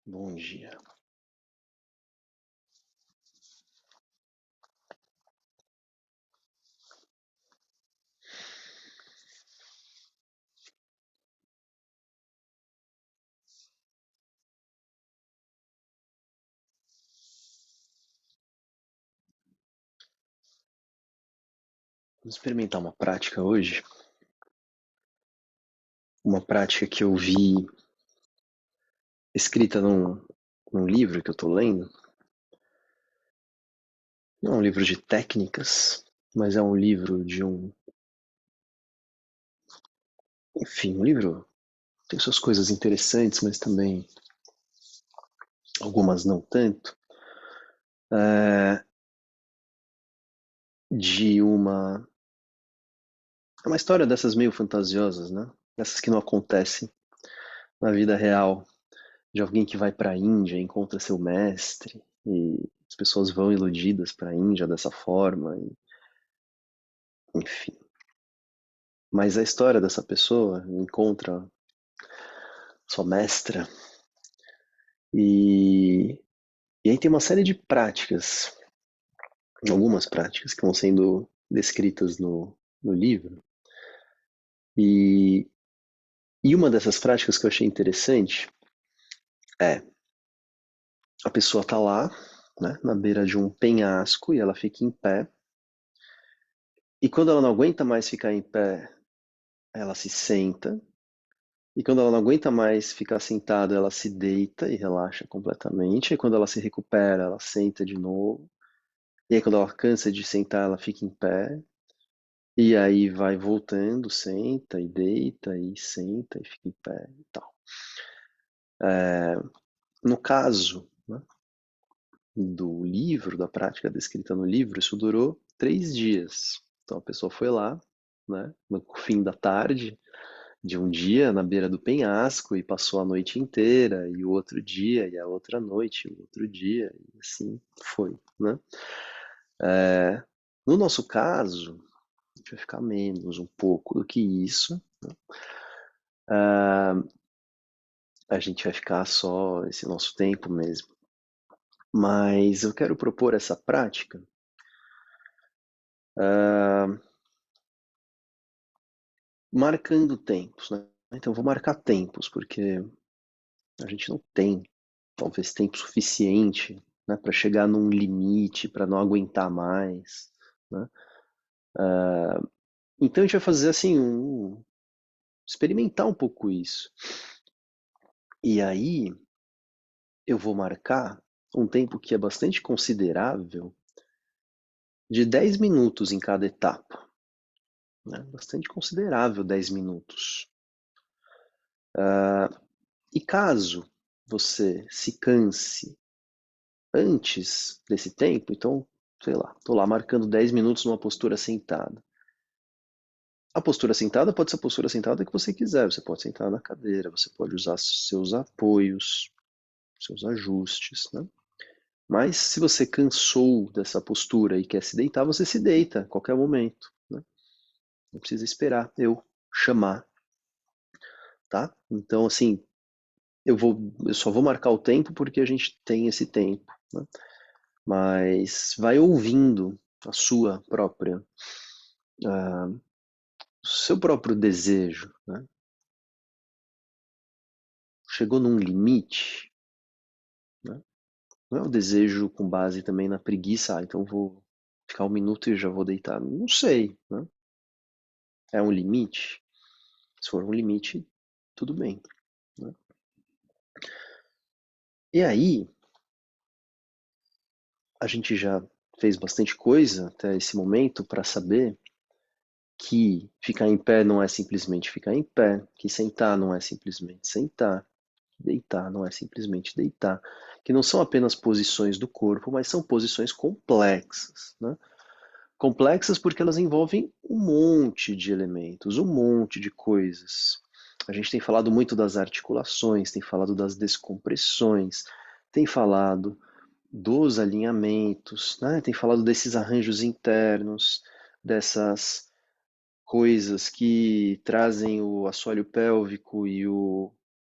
Bom dia. Vamos experimentar uma prática hoje. Uma prática que eu vi escrita num livro que eu estou lendo. Não é um livro de técnicas, mas é um livro Enfim, um livro tem suas coisas interessantes, mas também algumas não tanto. É, de uma... É uma história dessas meio fantasiosas, né? Essas que não acontecem na vida real. De alguém que vai para a Índia, encontra seu mestre, e as pessoas vão iludidas para a Índia dessa forma, enfim. Mas a história dessa pessoa encontra sua mestra e, e aí tem uma série de práticas, algumas práticas que vão sendo descritas no livro. E, e uma dessas práticas que eu achei interessante é a pessoa tá lá, né, na beira de um penhasco e ela fica em pé. E quando ela não aguenta mais ficar em pé, ela se senta. E quando ela não aguenta mais ficar sentada, ela se deita e relaxa completamente. E quando ela se recupera, ela senta de novo. E aí quando ela cansa de sentar, ela fica em pé. E aí vai voltando, senta e deita e senta e fica em pé e tal. No caso, né, do livro, da prática descrita no livro, isso durou 3 dias. Então a pessoa foi lá, né, no fim da tarde, de um dia na beira do penhasco e passou a noite inteira, e o outro dia, e a outra noite, e o outro dia, e assim foi, né? No nosso caso, a gente vai ficar menos um pouco do que isso. A gente vai ficar só esse nosso tempo mesmo. Mas eu quero propor essa prática marcando tempos, né? Então eu vou marcar tempos, porque a gente não tem talvez tempo suficiente, né, para chegar num limite, para não aguentar mais, né? Então a gente vai fazer assim, experimentar um pouco isso. E aí eu vou marcar um tempo que é bastante considerável de 10 minutos em cada etapa, né? Bastante considerável 10 minutos. E caso você se canse antes desse tempo, então, sei lá, estou lá marcando 10 minutos numa postura sentada. A postura sentada pode ser a postura sentada que você quiser. Você pode sentar na cadeira, você pode usar seus apoios, seus ajustes, né? Mas se você cansou dessa postura e quer se deitar, você se deita a qualquer momento, né? Não precisa esperar eu chamar, tá? Então, assim, eu só vou marcar o tempo porque a gente tem esse tempo, né? Mas vai ouvindo a sua própria, seu próprio desejo, né? Chegou num limite, né? Não é o desejo com base também na preguiça, então vou ficar 1 minuto e já vou deitar. Não sei, né? É um limite? Se for um limite, tudo bem, né? E aí, a gente já fez bastante coisa até esse momento para saber que ficar em pé não é simplesmente ficar em pé, que sentar não é simplesmente sentar, que deitar não é simplesmente deitar, que não são apenas posições do corpo, mas são posições complexas, né? Complexas porque elas envolvem um monte de elementos, um monte de coisas. A gente tem falado muito das articulações, tem falado das descompressões, tem falado dos alinhamentos, né? Tem falado desses arranjos internos, dessas coisas que trazem o assoalho pélvico e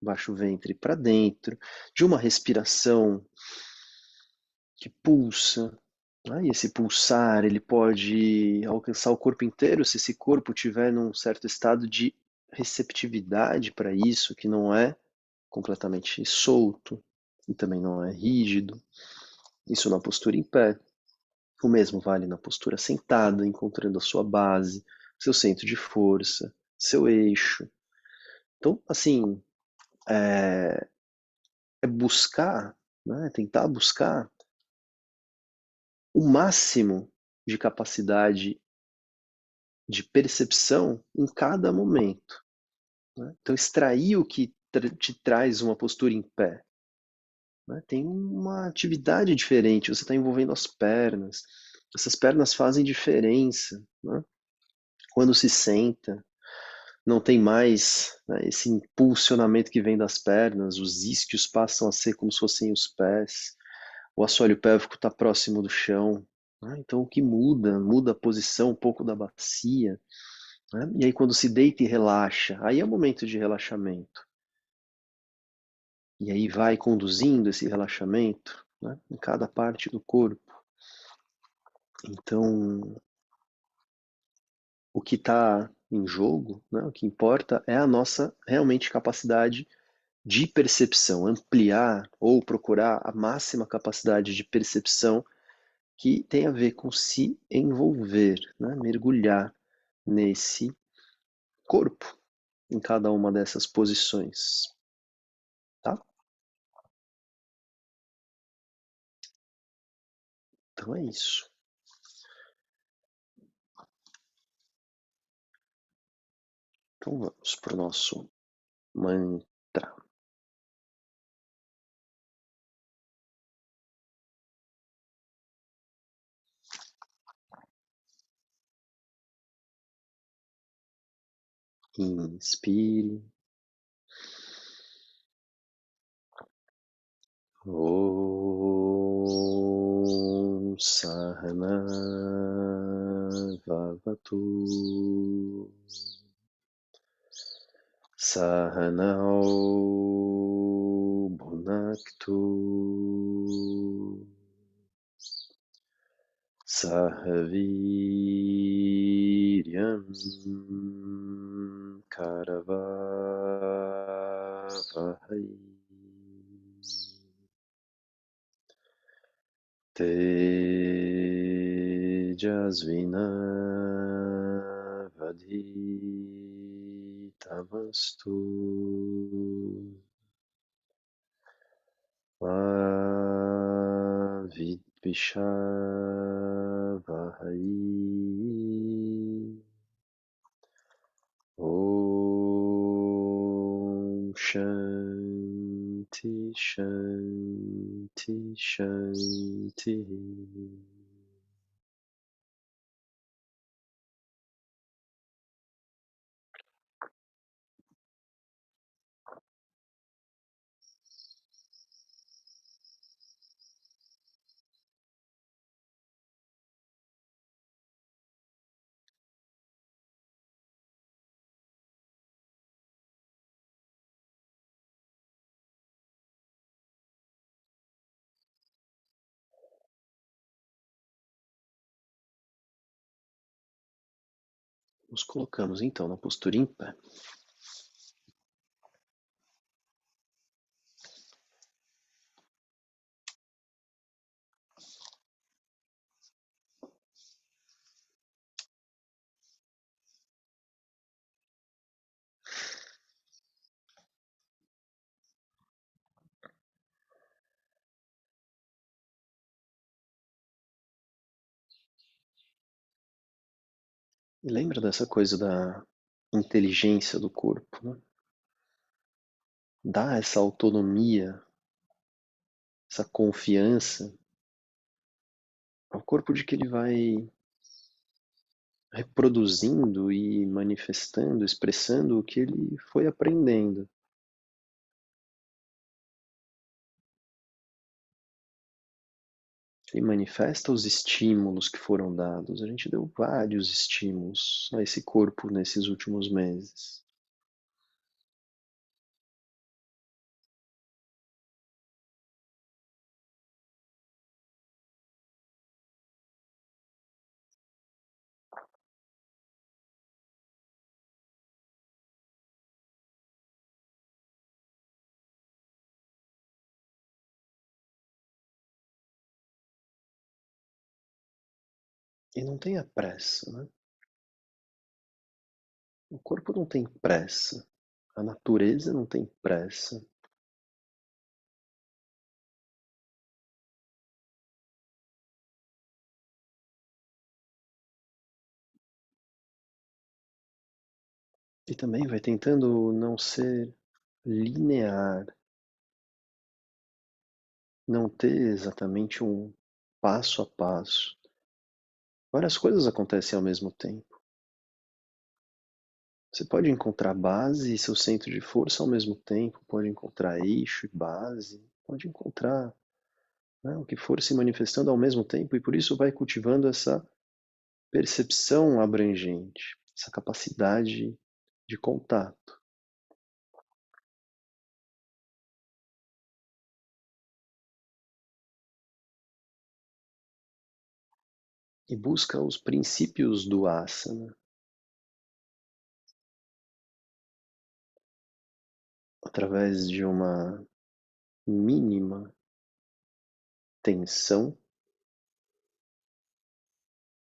baixo ventre para dentro, de uma respiração que pulsa. Né? E esse pulsar, ele pode alcançar o corpo inteiro se esse corpo tiver num certo estado de receptividade para isso, que não é completamente solto e também não é rígido. Isso na postura em pé. O mesmo vale na postura sentada, encontrando a sua base, seu centro de força, seu eixo. Então, assim, é buscar, né, tentar buscar o máximo de capacidade de percepção em cada momento. Né? Então, extrair o que te traz uma postura em pé. Né? Tem uma atividade diferente, você está envolvendo as pernas. Essas pernas fazem diferença. Né? Quando se senta, não tem mais, né, esse impulsionamento que vem das pernas, os isquios passam a ser como se fossem os pés, o assoalho pélvico está próximo do chão. Né? Então, o que muda? Muda a posição um pouco da bacia. Né? E aí, quando se deita e relaxa, aí é o momento de relaxamento. E aí vai conduzindo esse relaxamento, né, em cada parte do corpo. Então, o que está em jogo, né, o que importa é a nossa realmente capacidade de percepção, ampliar ou procurar a máxima capacidade de percepção que tem a ver com se envolver, né, mergulhar nesse corpo, em cada uma dessas posições. Tá? Então é isso. Então vamos para o nosso mantra. Inspire. Om Sahana Vavatu Sahanao Bhunaktu Sahaviryam Karavavahai Tejasvinavadhitamastu Vidvishavahai Om Shanti Shanti Shanti. Nos colocamos então na postura em pé. E lembra dessa coisa da inteligência do corpo, né? Dá essa autonomia, essa confiança ao corpo de que ele vai reproduzindo e manifestando, expressando o que ele foi aprendendo. Ele manifesta os estímulos que foram dados. A gente deu vários estímulos a esse corpo nesses últimos meses. E não tenha pressa, né? O corpo não tem pressa, a natureza não tem pressa. E também vai tentando não ser linear, não ter exatamente um passo a passo. Várias coisas acontecem ao mesmo tempo. Você pode encontrar base e seu centro de força ao mesmo tempo, pode encontrar eixo e base, pode encontrar, né, o que for se manifestando ao mesmo tempo, e por isso vai cultivando essa percepção abrangente, essa capacidade de contato. E busca os princípios do asana através de uma mínima tensão,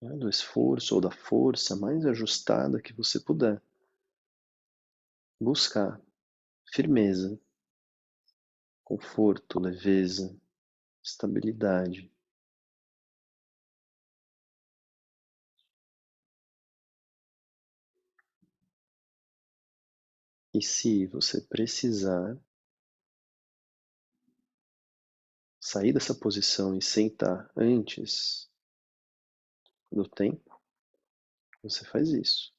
né, do esforço ou da força mais ajustada que você puder. Buscar firmeza, conforto, leveza, estabilidade. E se você precisar sair dessa posição e sentar antes do tempo, você faz isso.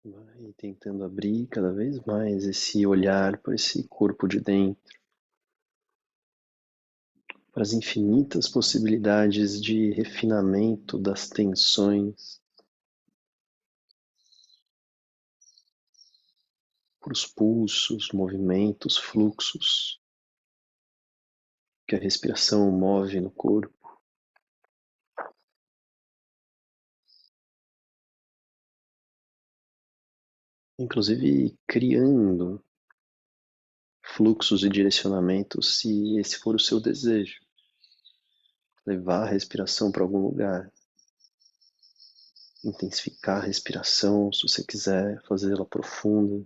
Vai tentando abrir cada vez mais esse olhar para esse corpo de dentro, para as infinitas possibilidades de refinamento das tensões, para os pulsos, movimentos, fluxos que a respiração move no corpo, inclusive criando fluxos e direcionamentos, se esse for o seu desejo, levar a respiração para algum lugar, intensificar a respiração, se você quiser fazê-la profunda,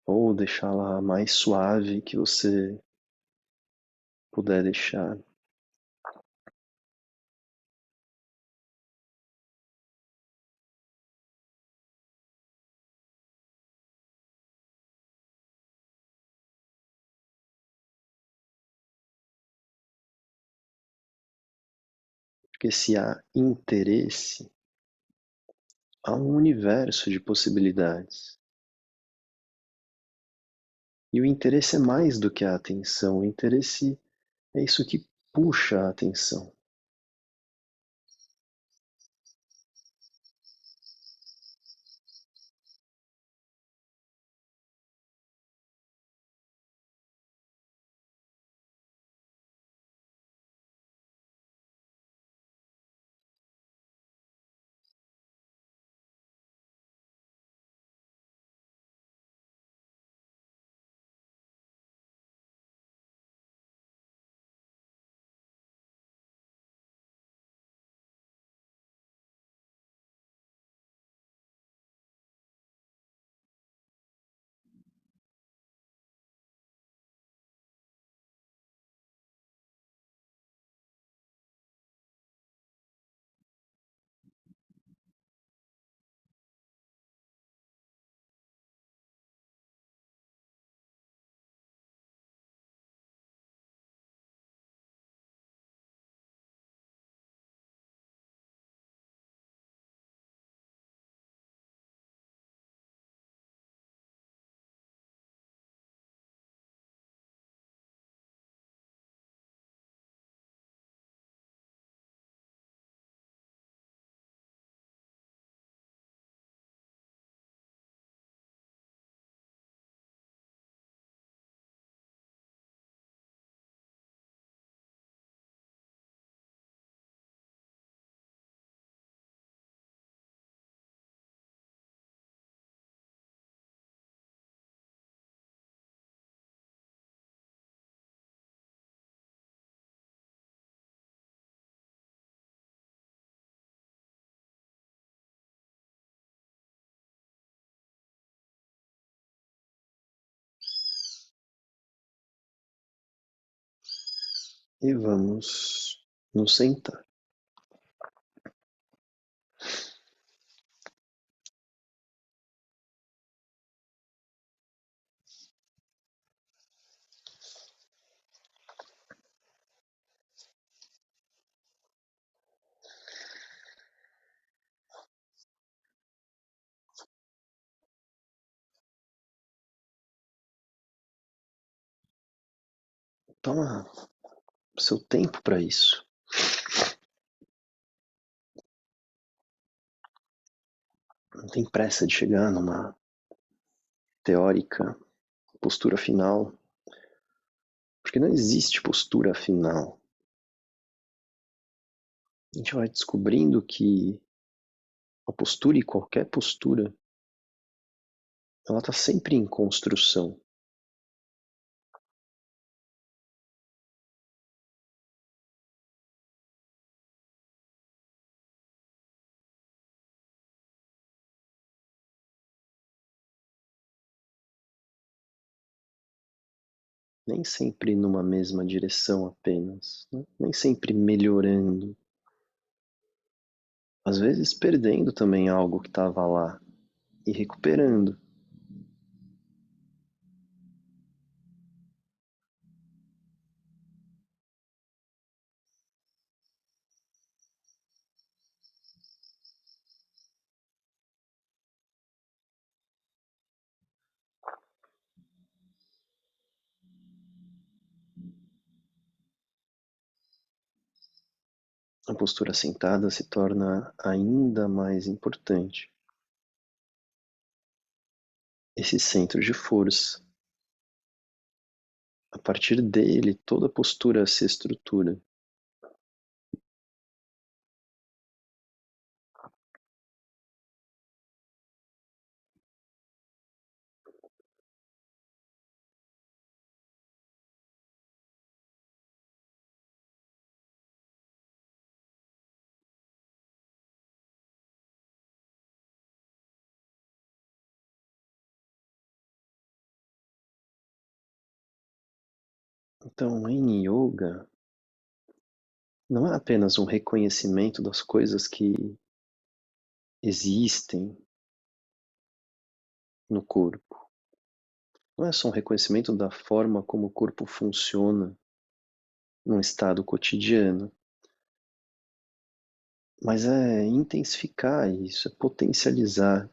ou deixá-la mais suave que você puder deixar. Porque se há interesse, há um universo de possibilidades. E o interesse é mais do que a atenção, o interesse é isso que puxa a atenção. E vamos nos sentar. Toma seu tempo para isso. Não tem pressa de chegar numa teórica postura final, porque não existe postura final. A gente vai descobrindo que a postura e qualquer postura, ela está sempre em construção. Nem sempre numa mesma direção apenas, né? Nem sempre melhorando. Às vezes perdendo também algo que estava lá e recuperando. a postura sentada se torna ainda mais importante. Esse centro de força. A partir dele, toda a postura se estrutura. Então, em yoga, não é apenas um reconhecimento das coisas que existem no corpo. Não é só um reconhecimento da forma como o corpo funciona num estado cotidiano, mas é intensificar isso, é potencializar,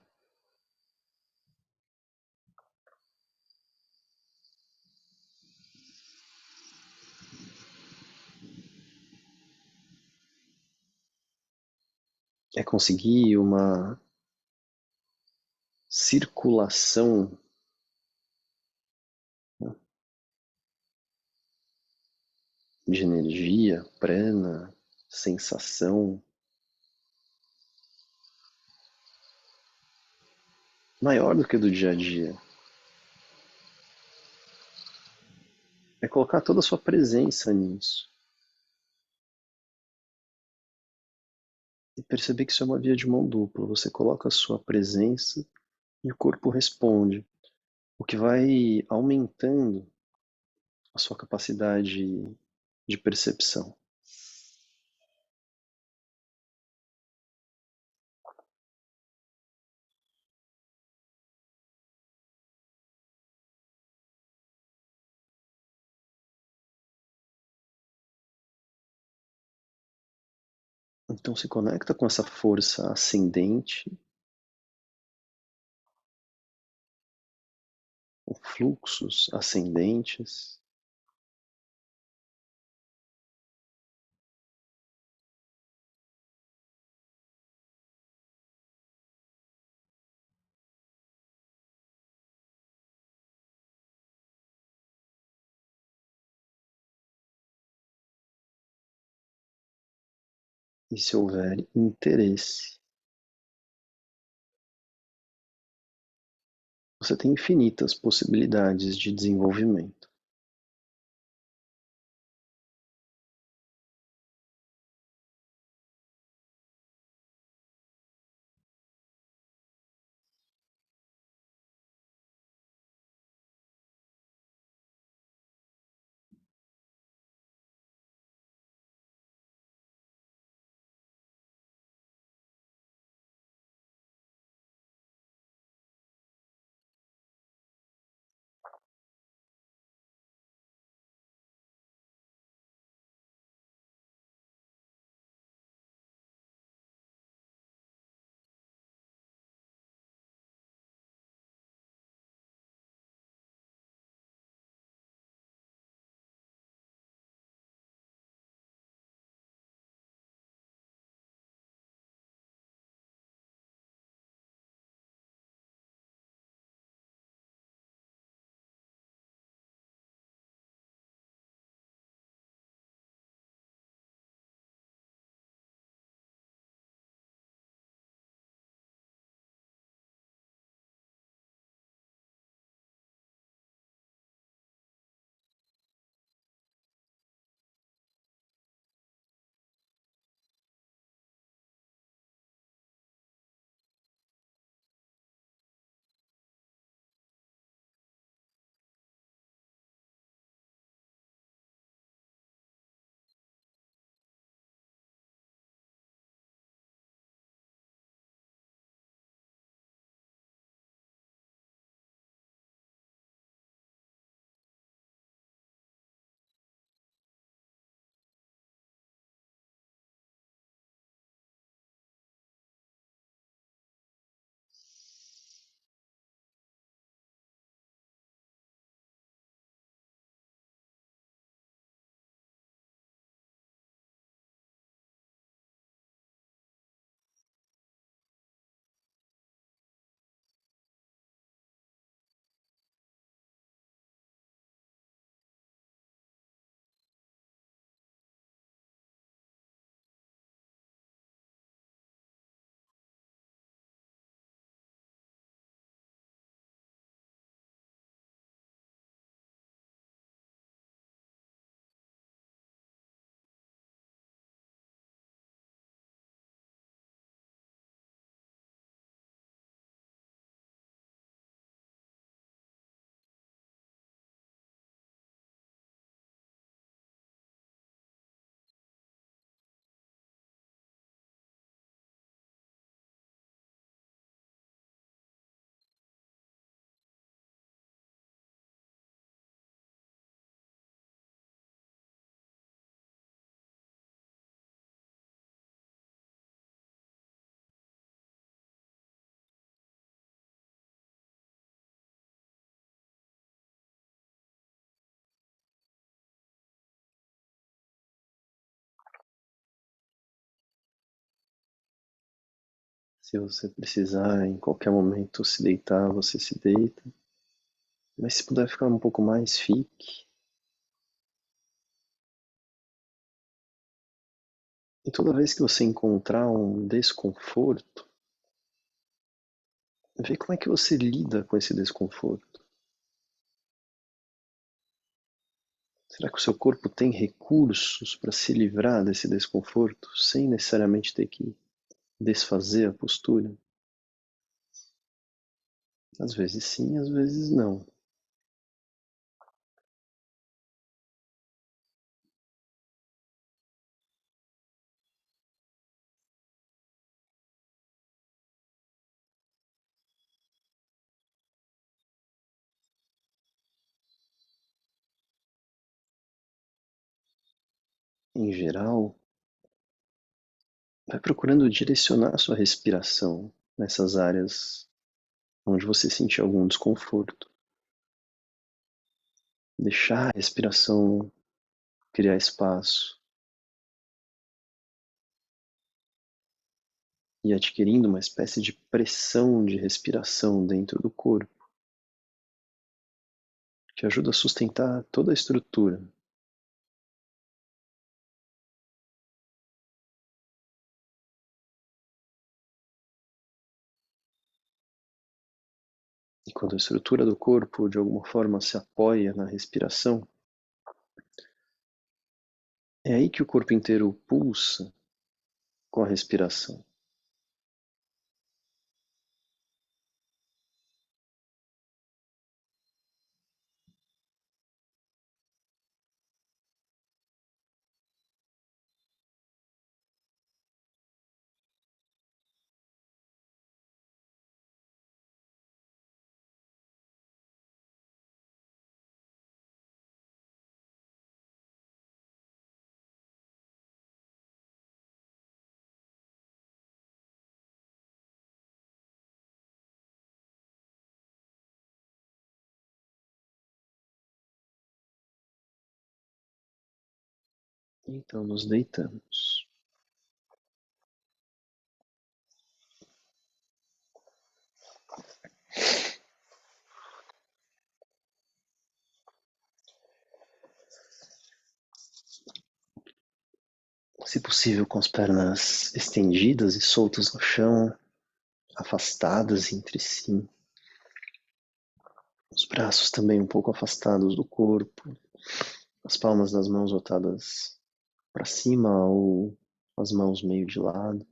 é conseguir uma circulação, né, de energia, prana, sensação, maior do que do dia a dia. É colocar toda a sua presença nisso. E perceber que isso é uma via de mão dupla. Você coloca a sua presença e o corpo responde, o que vai aumentando a sua capacidade de percepção. Então se conecta com essa força ascendente, com fluxos ascendentes, e se houver interesse, você tem infinitas possibilidades de desenvolvimento. Se você precisar em qualquer momento se deitar, você se deita. Mas se puder ficar um pouco mais, fique. E toda vez que você encontrar um desconforto, vê como é que você lida com esse desconforto. Será que o seu corpo tem recursos para se livrar desse desconforto sem necessariamente ter que desfazer a postura? Às vezes sim, às vezes não. Em geral, vai procurando direcionar a sua respiração nessas áreas onde você sentir algum desconforto. Deixar a respiração criar espaço e adquirindo uma espécie de pressão de respiração dentro do corpo, que ajuda a sustentar toda a estrutura. E quando a estrutura do corpo de alguma forma se apoia na respiração, é aí que o corpo inteiro pulsa com a respiração. Então nos deitamos. Se possível, com as pernas estendidas e soltas no chão, afastadas entre si. Os braços também um pouco afastados do corpo, as palmas das mãos voltadas para cima ou as mãos meio de lado.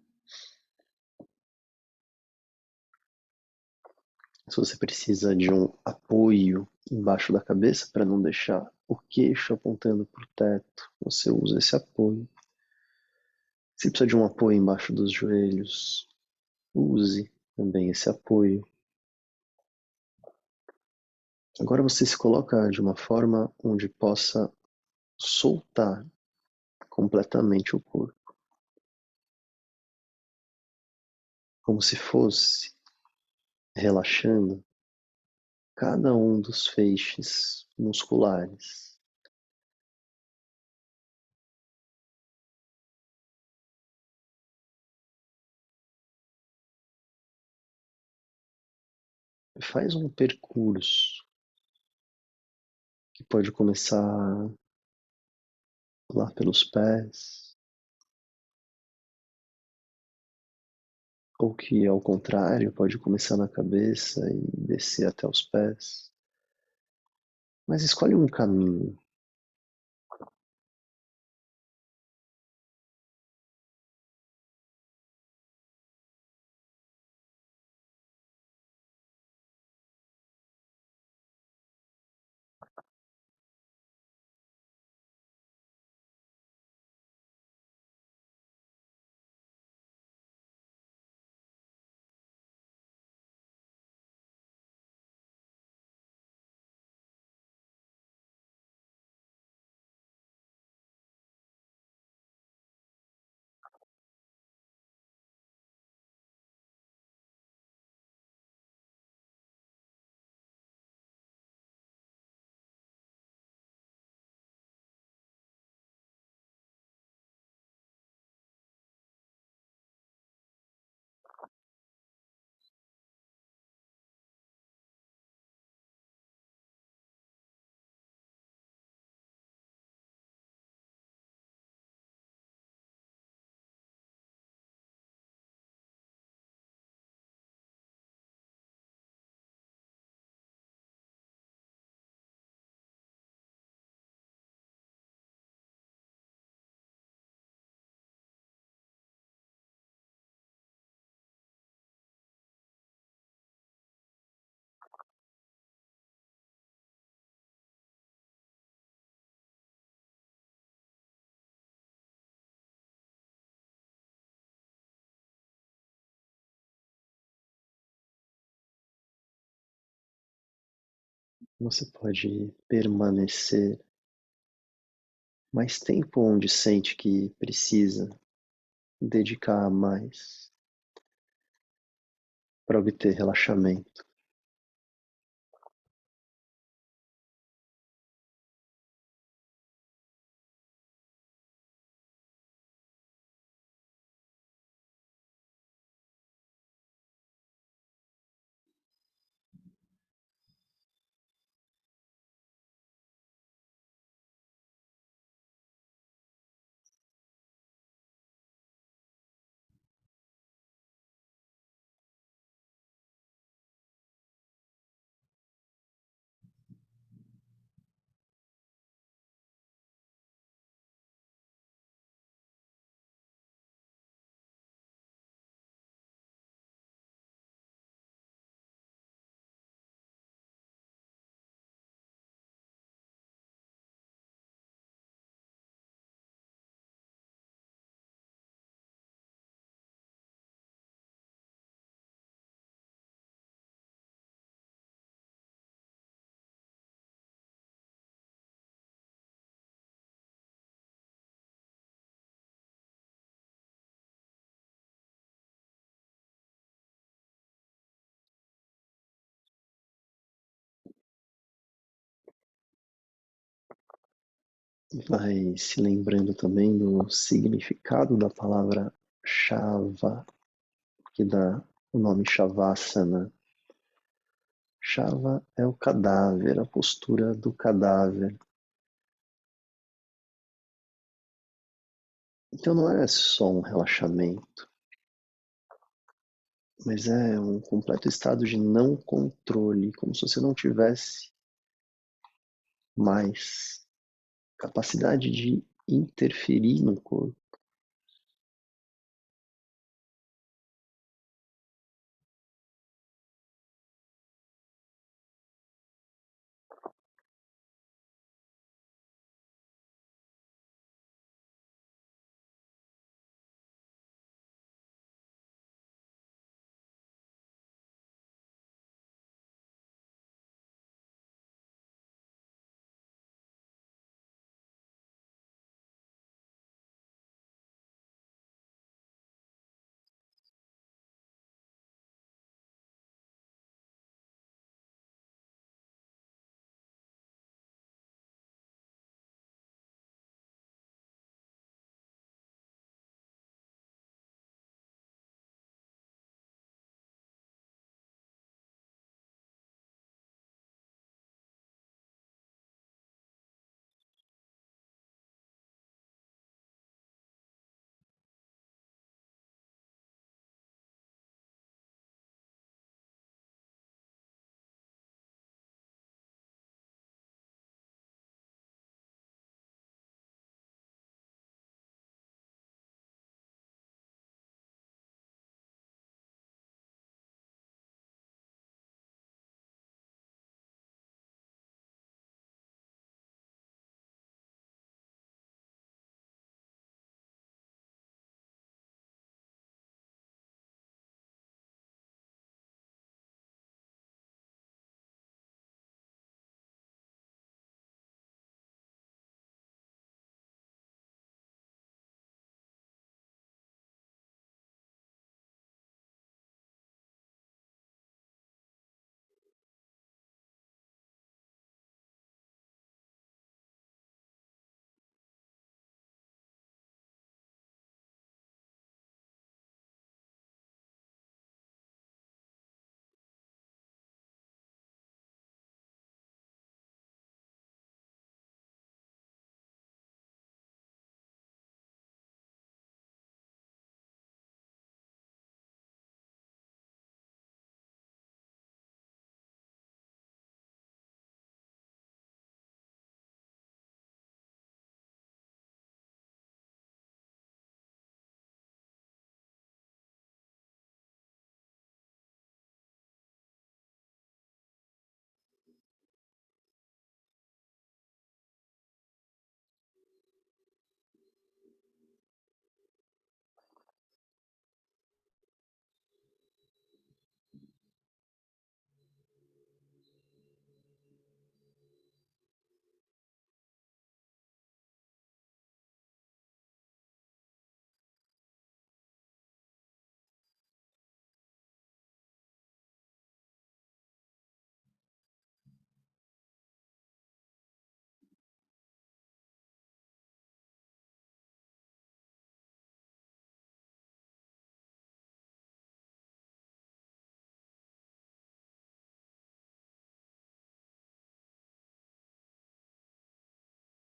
Se você precisa de um apoio embaixo da cabeça para não deixar o queixo apontando para o teto, você usa esse apoio. Se precisa de um apoio embaixo dos joelhos, use também esse apoio. Agora você se coloca de uma forma onde possa soltar completamente o corpo, como se fosse relaxando cada um dos feixes musculares. Faz um percurso que pode começar lá pelos pés, ou que ao contrário pode começar na cabeça e descer até os pés. Mas escolhe um caminho. Você pode permanecer mais tempo onde sente que precisa dedicar mais para obter relaxamento. Vai se lembrando também do significado da palavra Shava, que dá o nome Shavasana. Shava é o cadáver, a postura do cadáver. Então não é só um relaxamento, mas é um completo estado de não controle, como se você não tivesse mais capacidade de interferir no corpo.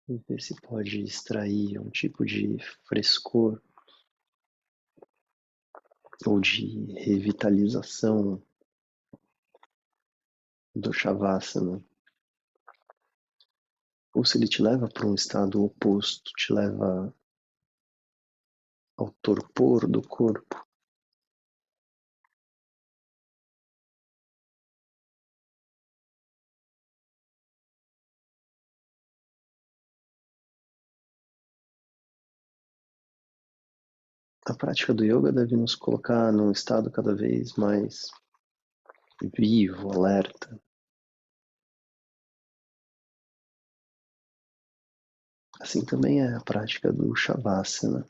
e ver se pode extrair um tipo de frescor ou de revitalização do Shavasana, ou se ele te leva para um estado oposto, te leva ao torpor do corpo. A prática do yoga deve nos colocar num estado cada vez mais vivo, alerta. Assim também é a prática do Shavasana.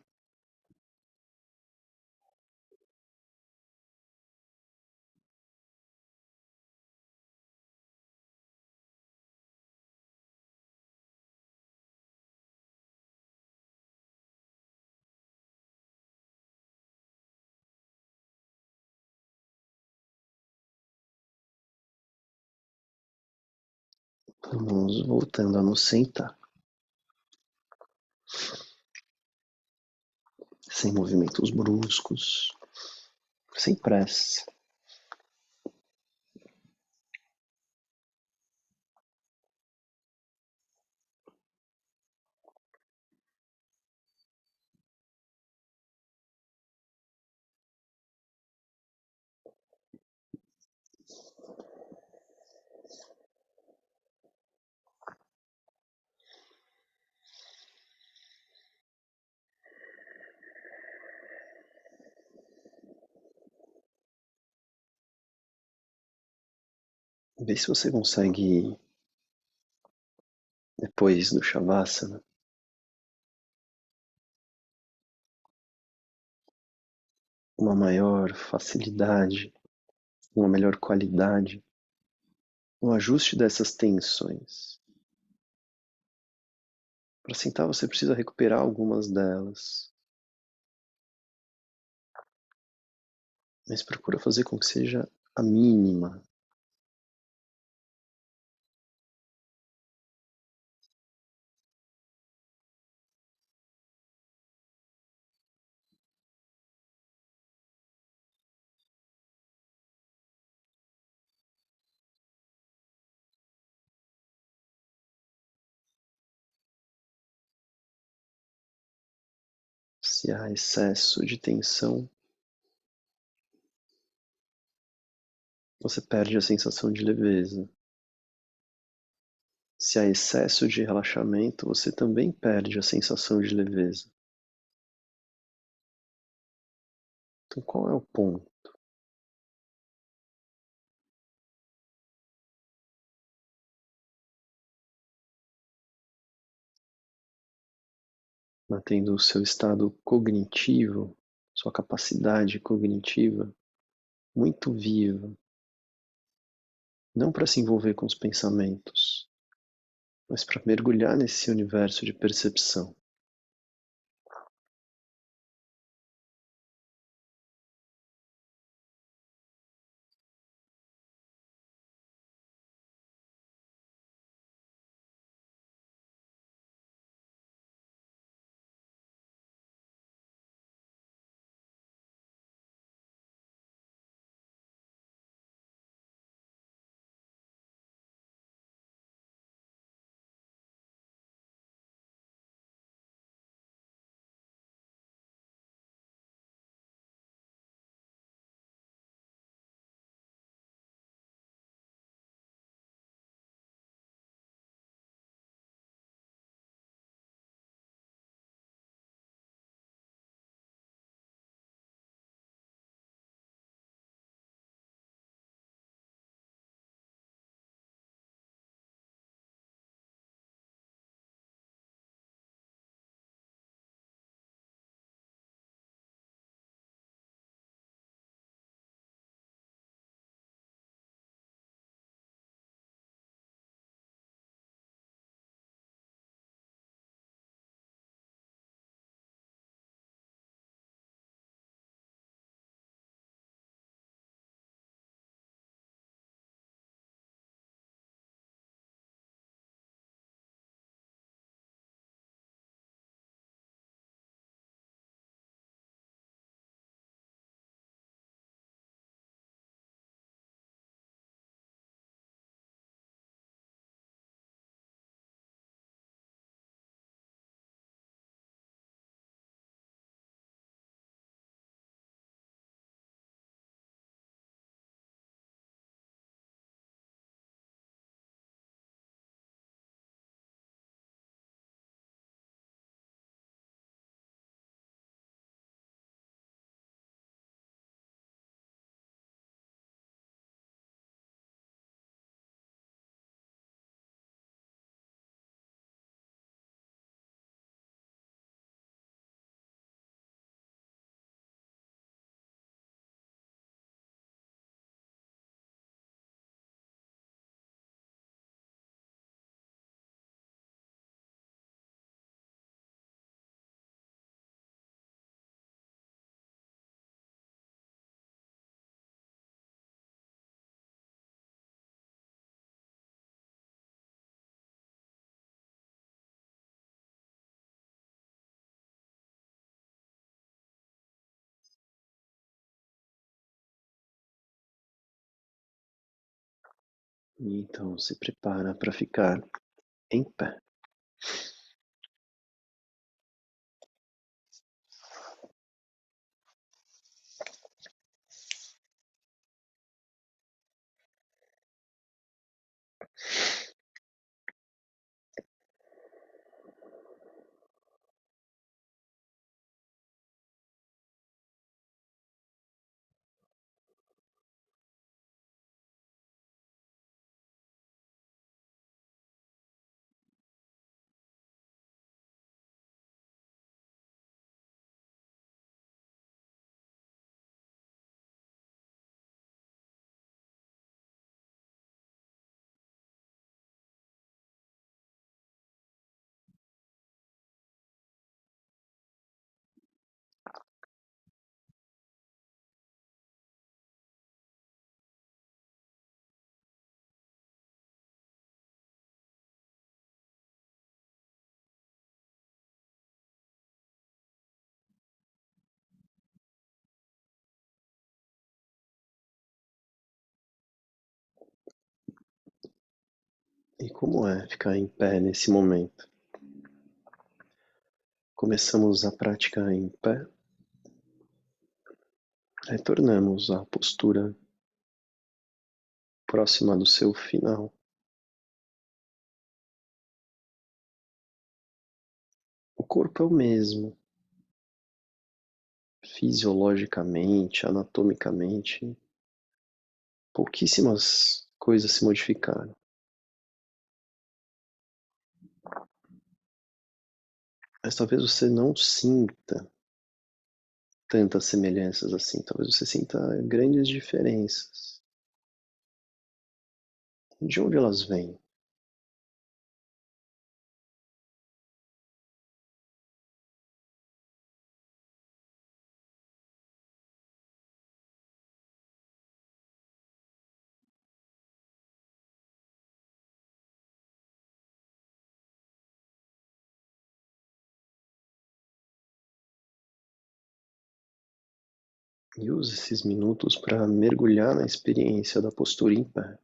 Vamos voltando a nos sentar, sem movimentos bruscos, sem pressa. Vê se você consegue, depois do Shavasana, uma maior facilidade, uma melhor qualidade, um ajuste dessas tensões. Para sentar, você precisa recuperar algumas delas, mas procura fazer com que seja a mínima. Se há excesso de tensão, você perde a sensação de leveza. Se há excesso de relaxamento, você também perde a sensação de leveza. Então, qual é o ponto? Mantendo o seu estado cognitivo, sua capacidade cognitiva muito viva, não para se envolver com os pensamentos, mas para mergulhar nesse universo de percepção. Então se prepara para ficar em pé. E como é ficar em pé nesse momento? Começamos a prática em pé, retornamos à postura próxima do seu final. O corpo é o mesmo, fisiologicamente, anatomicamente, pouquíssimas coisas se modificaram. Mas talvez você não sinta tantas semelhanças assim, talvez você sinta grandes diferenças. De onde elas vêm? E use esses minutos para mergulhar na experiência da postura em pé.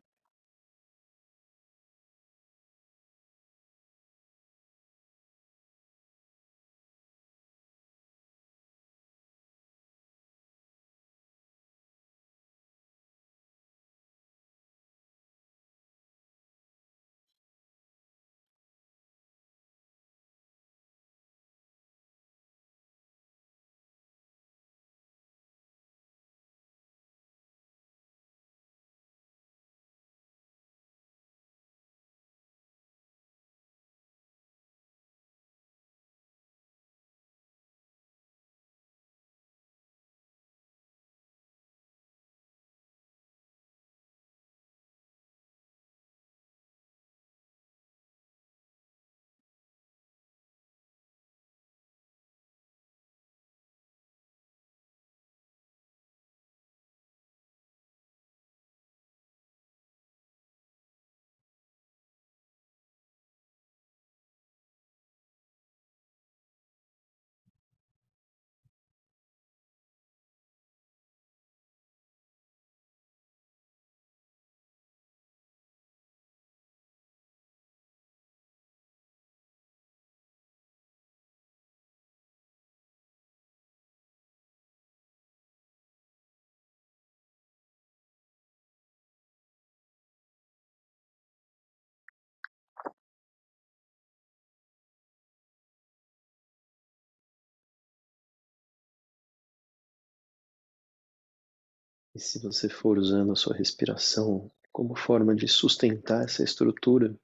E se você for usando a sua respiração como forma de sustentar essa estrutura,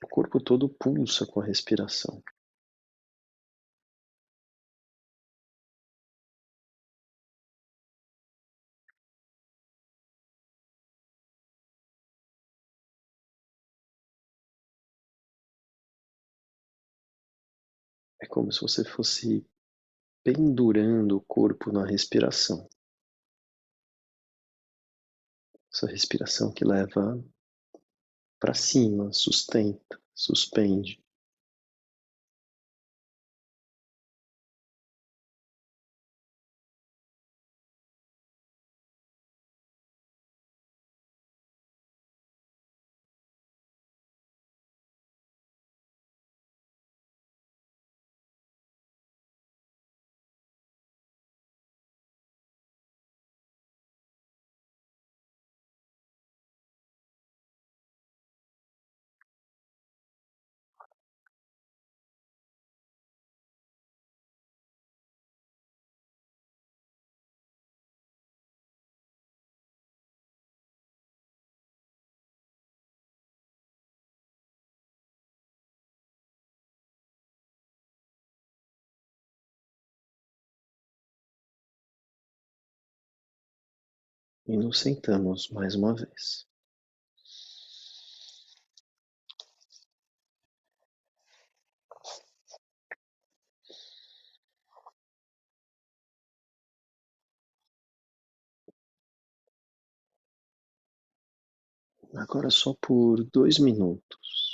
o corpo todo pulsa com a respiração. É como se você fosse pendurando o corpo na respiração. Essa respiração que leva para cima, sustenta, suspende. E nos sentamos mais uma vez. Agora só por 2 minutos.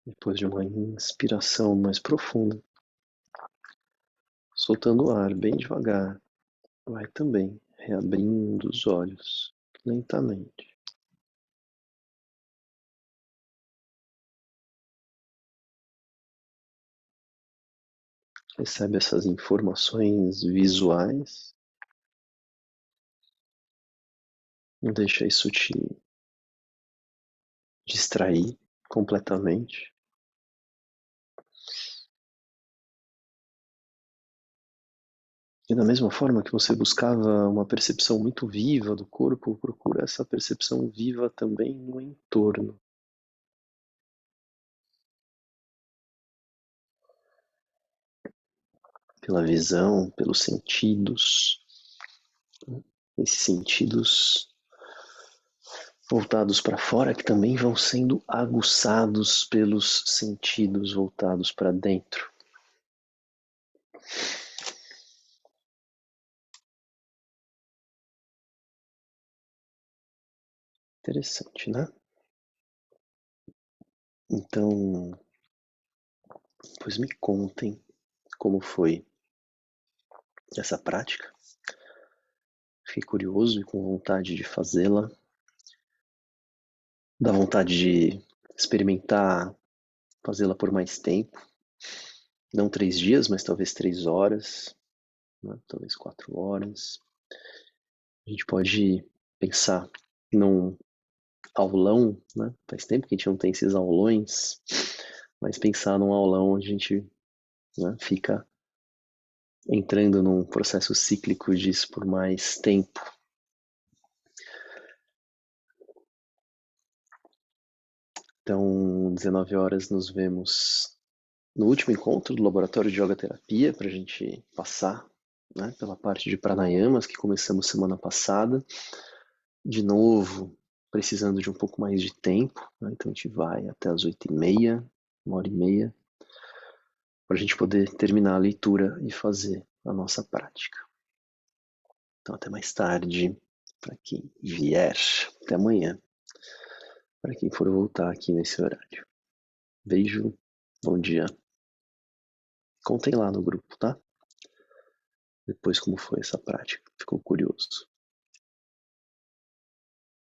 Depois de uma inspiração mais profunda, soltando o ar bem devagar, vai também reabrindo os olhos lentamente. Recebe essas informações visuais, não deixa isso te distrair completamente. E da mesma forma que você buscava uma percepção muito viva do corpo, procura essa percepção viva também no entorno. Pela visão, pelos sentidos. Esses sentidos voltados para fora que também vão sendo aguçados pelos sentidos voltados para dentro. Interessante, né? Então, pois me contem como foi essa prática. Fiquei curioso e com vontade de fazê-la. Dá vontade de experimentar fazê-la por mais tempo. Não 3 dias, mas talvez 3 horas, né? Talvez 4 horas. A gente pode pensar num aulão, né? Faz tempo que a gente não tem esses aulões, mas pensar num aulão onde a gente, né, fica entrando num processo cíclico disso por mais tempo. Então, 19 horas nos vemos no último encontro do laboratório de yoga terapia para a gente passar, né, pela parte de pranayamas que começamos semana passada. De novo, precisando de um pouco mais de tempo, né? Então a gente vai até as 8h30, 1h30, para a gente poder terminar a leitura e fazer a nossa prática. Então até mais tarde, para quem vier, até amanhã, para quem for voltar aqui nesse horário. Beijo, bom dia. Contem lá no grupo, tá? Depois como foi essa prática, ficou curioso.